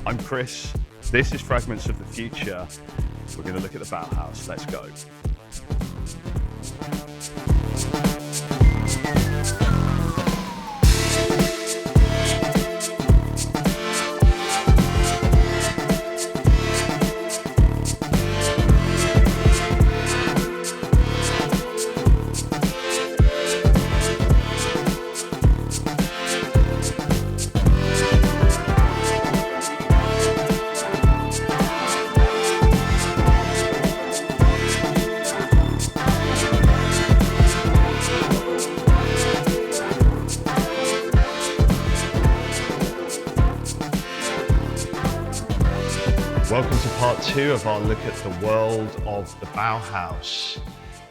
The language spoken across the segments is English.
I'm Chris. This is Fragments of the Future. We're going to look at the Bauhaus. Let's go. Welcome to part 2 of our look at the world of the Bauhaus.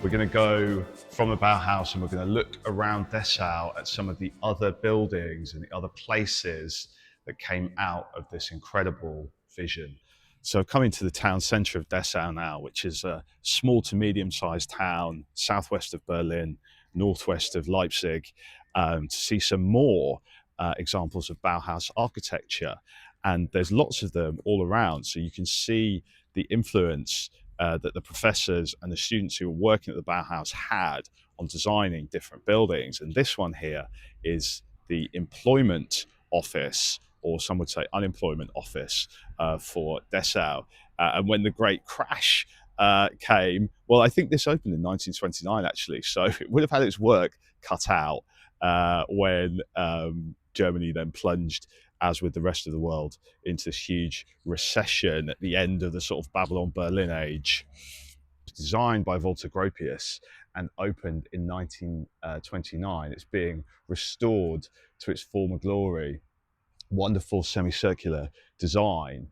We're going to go from the Bauhaus and we're going to look around Dessau at some of the other buildings and the other places that came out of this incredible vision. So coming to the town centre of Dessau now, which is a small to medium-sized town, southwest of Berlin, northwest of Leipzig, to see some more examples of Bauhaus architecture. And there's lots of them all around. So you can see the influence that the professors and the students who were working at the Bauhaus had on designing different buildings. And this one here is the employment office, or some would say unemployment office, for Dessau. And when the great crash came, well, I think this opened in 1929 actually, so it would have had its work cut out when Germany then plunged, as with the rest of the world, into this huge recession at the end of the sort of Babylon Berlin age. Designed by Walter Gropius and opened in 1929. It's being restored to its former glory. Wonderful semicircular design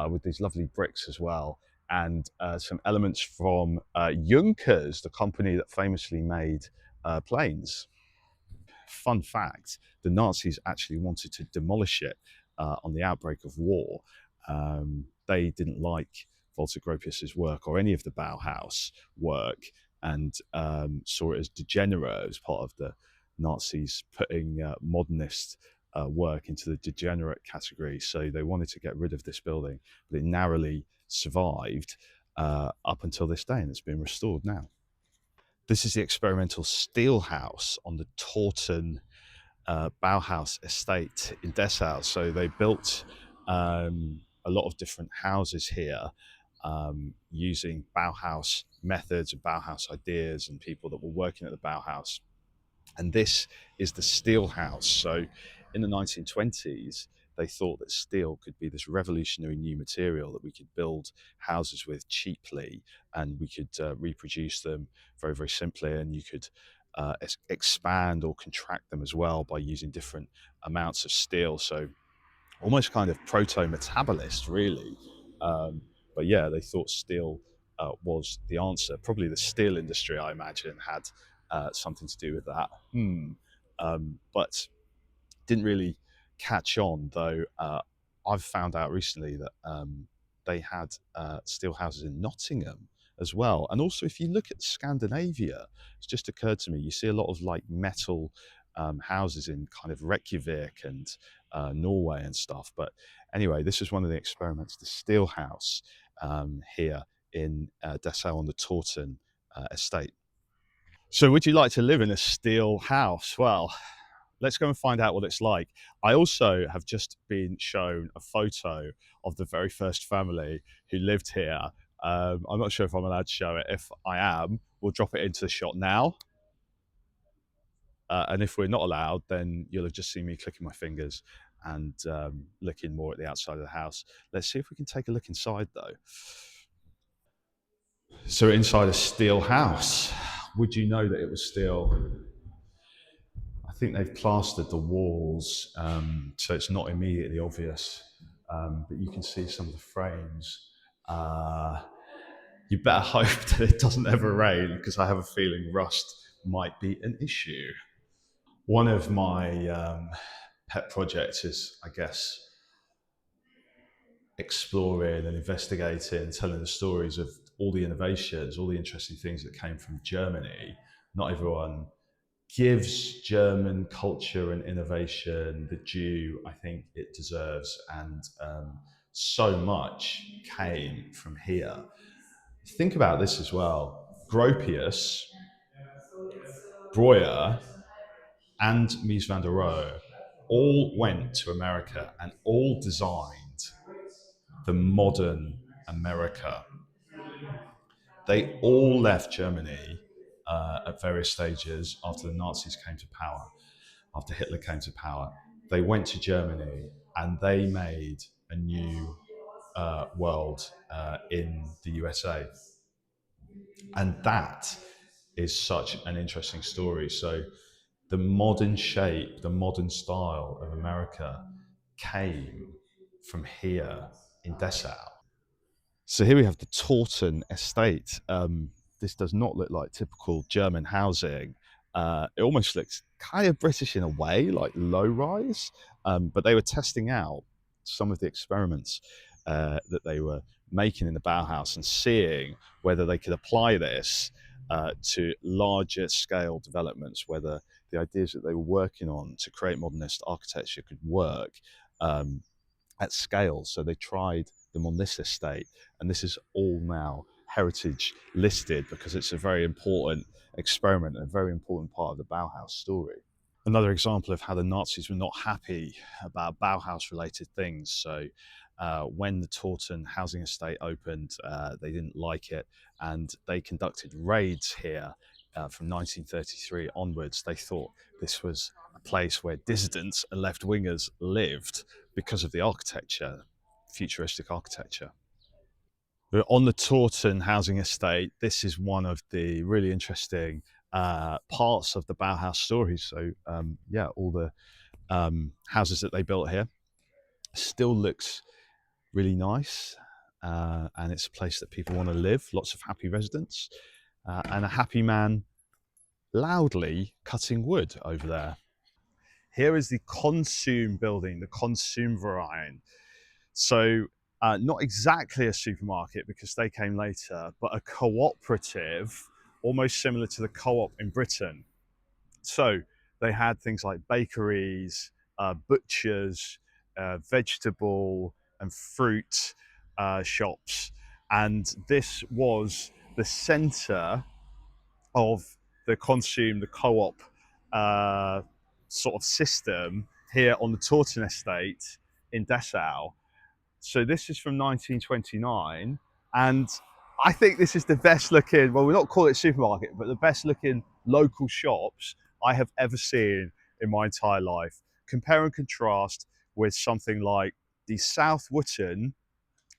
with these lovely bricks as well, and some elements from Junkers, the company that famously made planes. Fun fact, the Nazis actually wanted to demolish it on the outbreak of war. They didn't like Walter Gropius's work or any of the Bauhaus work, and saw it as degenerate as part of the Nazis putting modernist work into the degenerate category. So they wanted to get rid of this building, but it narrowly survived up until this day, and it's been restored now. This is the experimental steel house on the Torten Bauhaus estate in Dessau. So they built a lot of different houses here using Bauhaus methods and Bauhaus ideas and people that were working at the Bauhaus. And this is the steel house. So in the 1920s, they thought that steel could be this revolutionary new material that we could build houses with cheaply, and we could reproduce them very, very simply, and you could expand or contract them as well by using different amounts of steel. So almost kind of proto-metabolist, really. But yeah, they thought steel was the answer. Probably the steel industry, I imagine, had something to do with that. But didn't really catch on, though. I've found out recently that they had steel houses in Nottingham as well. And also, if you look at Scandinavia, it's just occurred to me, you see a lot of like metal houses in kind of Reykjavik and Norway and stuff. But anyway, this is one of the experiments, the steel house here in Dessau on the Torten estate. So would you like to live in a steel house? Well, let's go and find out what it's like. I also have just been shown a photo of the very first family who lived here. I'm not sure if I'm allowed to show it. If I am, we'll drop it into the shot now. And if we're not allowed, then you'll have just seen me clicking my fingers and looking more at the outside of the house. Let's see if we can take a look inside, though. So inside a steel house. Would you know that it was steel? I think they've plastered the walls, so it's not immediately obvious, but you can see some of the frames. You better hope that it doesn't ever rain, because I have a feeling rust might be an issue. One of my pet projects is, I guess, exploring and investigating and telling the stories of all the innovations, all the interesting things that came from Germany. Not everyone gives German culture and innovation the due I think it deserves, and so much came from here. Think about this as well. Gropius, Breuer, and Mies Van Der Rohe all went to America and all designed the modern America. They all left Germany at various stages after the Nazis came to power, after Hitler came to power. They went to Germany and they made a new world in the USA. And that is such an interesting story. So, the modern shape, the modern style of America came from here in Dessau. So here we have the Taunton estate. This does not look like typical German housing. It almost looks kind of British in a way, like low rise. But they were testing out some of the experiments that they were making in the Bauhaus and seeing whether they could apply this to larger scale developments, whether the ideas that they were working on to create modernist architecture could work. At scale. So they tried them on this estate, and this is all now heritage listed because it's a very important experiment, a very important part of the Bauhaus story. Another example of how the Nazis were not happy about Bauhaus related things. So when the Taunton housing estate opened, they didn't like it, and they conducted raids here from 1933 onwards. They thought this was a place where dissidents and left-wingers lived because of the architecture, futuristic architecture. We're on the Taunton housing estate. This is one of the really interesting parts of the Bauhaus story. So yeah, all the houses that they built here still looks really nice, and it's a place that people want to live. Lots of happy residents, and a happy man loudly cutting wood over there. Here is the Konsum building, the Konsumverein. So not exactly a supermarket because they came later, but a cooperative, almost similar to the co-op in Britain. So they had things like bakeries, butchers, vegetable and fruit shops. And this was the center of the Konsum, the co-op sort of system here on the Taunton estate in Dessau. So this is from 1929, and I think this is the best looking, well, we'll not call it supermarket, but the best looking local shops I have ever seen in my entire life. Compare and contrast with something like the South Wootton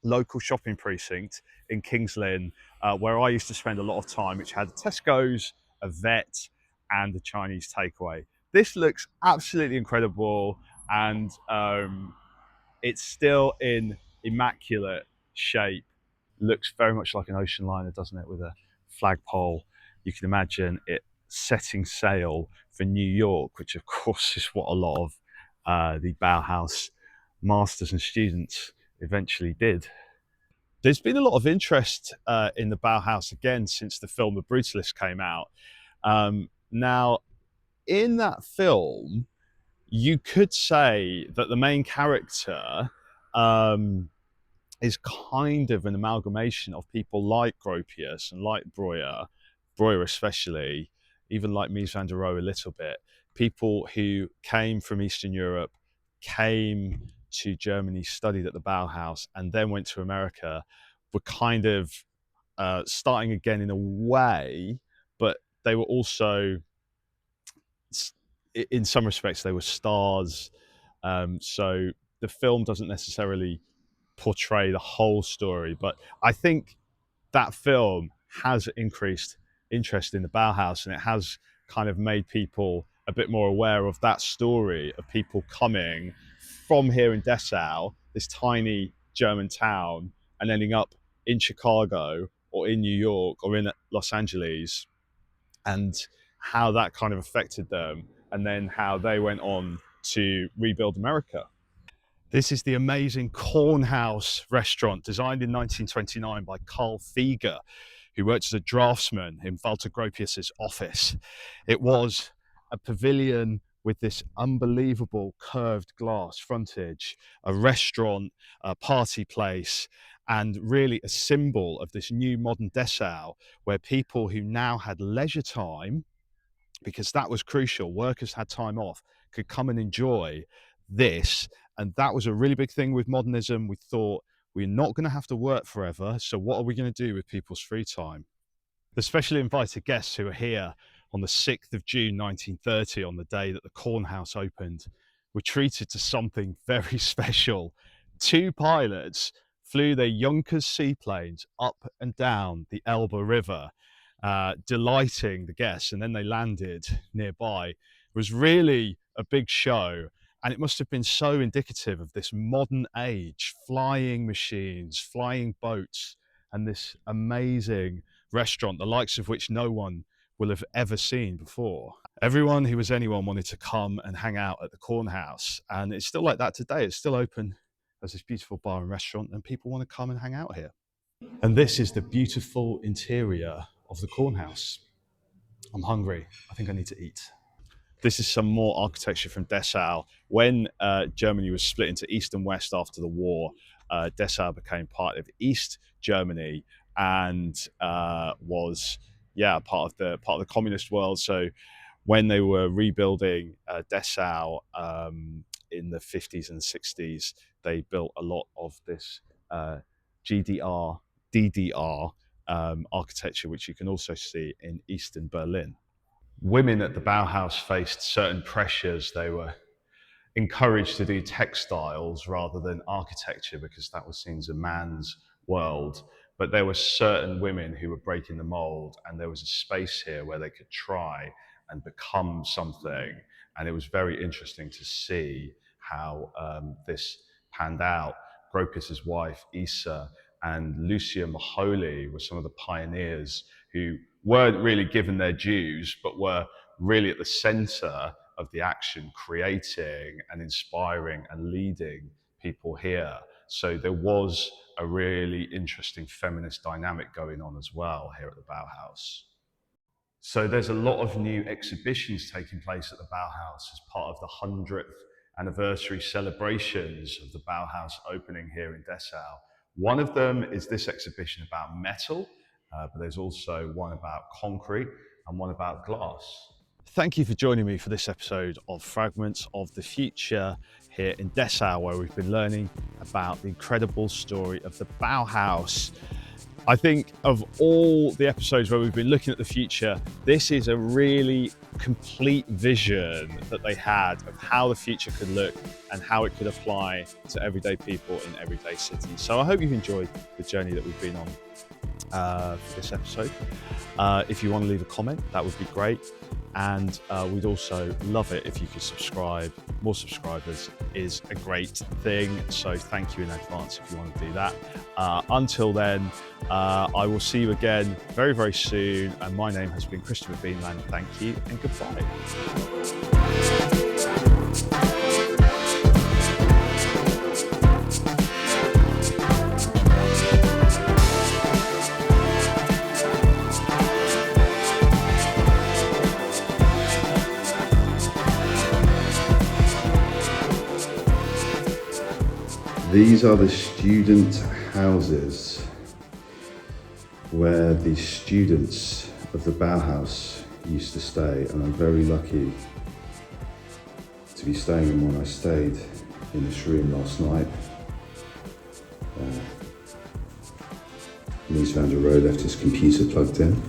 local shopping precinct in Kings Lynn, where I used to spend a lot of time, which had Tesco's, a vet, and a Chinese takeaway. This looks absolutely incredible, and it's still in immaculate shape. Looks very much like an ocean liner, doesn't it, with a flagpole. You can imagine it setting sail for New York, which of course is what a lot of the Bauhaus masters and students eventually did. There's been a lot of interest in the Bauhaus again since the film The Brutalist came out. Now, in that film, you could say that the main character is kind of an amalgamation of people like Gropius and like Breuer, Breuer especially, even like Mies Van Der Rohe a little bit. People who came from Eastern Europe, came to Germany, studied at the Bauhaus, and then went to America, were kind of starting again in a way, but they were also, in some respects, they were stars. So the film doesn't necessarily portray the whole story, but I think that film has increased interest in the Bauhaus, and it has kind of made people a bit more aware of that story of people coming from here in Dessau, this tiny German town, and ending up in Chicago or in New York or in Los Angeles, and how that kind of affected them, and then how they went on to rebuild America. This is the amazing Kornhaus restaurant, designed in 1929 by Carl Fieger, who worked as a draftsman in Walter Gropius's office. It was a pavilion with this unbelievable curved glass frontage, a restaurant, a party place, and really a symbol of this new modern Dessau, where people who now had leisure time, because that was crucial, workers had time off, could come and enjoy this. And that was a really big thing with modernism. We thought, we're not going to have to work forever, so what are we going to do with people's free time? The specially invited guests who are here on the 6th of June 1930, on the day that the Kornhaus opened, were treated to something very special. Two pilots flew their Junkers seaplanes up and down the Elbe River, delighting the guests, and then they landed nearby. It was really a big show, and it must have been so indicative of this modern age, flying machines, flying boats, and this amazing restaurant, the likes of which no one will have ever seen before. Everyone who was anyone wanted to come and hang out at the Kornhaus, and it's still like that today. It's still open as this beautiful bar and restaurant, and people want to come and hang out here. And this is the beautiful interior of the Kornhaus. I'm hungry. I think I need to eat. This is some more architecture from Dessau. When Germany was split into East and West after the war, Dessau became part of East Germany and was part of the communist world. So when they were rebuilding Dessau in the 50s and 60s, they built a lot of this GDR, DDR architecture, which you can also see in Eastern Berlin. Women at the Bauhaus faced certain pressures. They were encouraged to do textiles rather than architecture because that was seen as a man's world. But there were certain women who were breaking the mold, and there was a space here where they could try and become something. And it was very interesting to see how this panned out. Gropius's wife, Isa, and Lucia Maholi were some of the pioneers who weren't really given their dues, but were really at the center of the action, creating and inspiring and leading people here. So there was a really interesting feminist dynamic going on as well here at the Bauhaus. So there's a lot of new exhibitions taking place at the Bauhaus as part of the 100th anniversary celebrations of the Bauhaus opening here in Dessau. One of them is this exhibition about metal, but there's also one about concrete and one about glass. Thank you for joining me for this episode of Fragments of the Future here in Dessau, where we've been learning about the incredible story of the Bauhaus. I think of all the episodes where we've been looking at the future, this is a really complete vision that they had of how the future could look and how it could apply to everyday people in everyday cities. So I hope you've enjoyed the journey that we've been on for this episode. If you want to leave a comment, that would be great. And we'd also love it if you could subscribe. More subscribers is a great thing. So thank you in advance if you want to do that. Until then, I will see you again very, very soon. And my name has been Christopher Beanland. Thank you and goodbye. These are the student houses where the students of the Bauhaus used to stay, and I'm very lucky to be staying in one. I stayed in this room last night. Mies Van Der Rohe left his computer plugged in.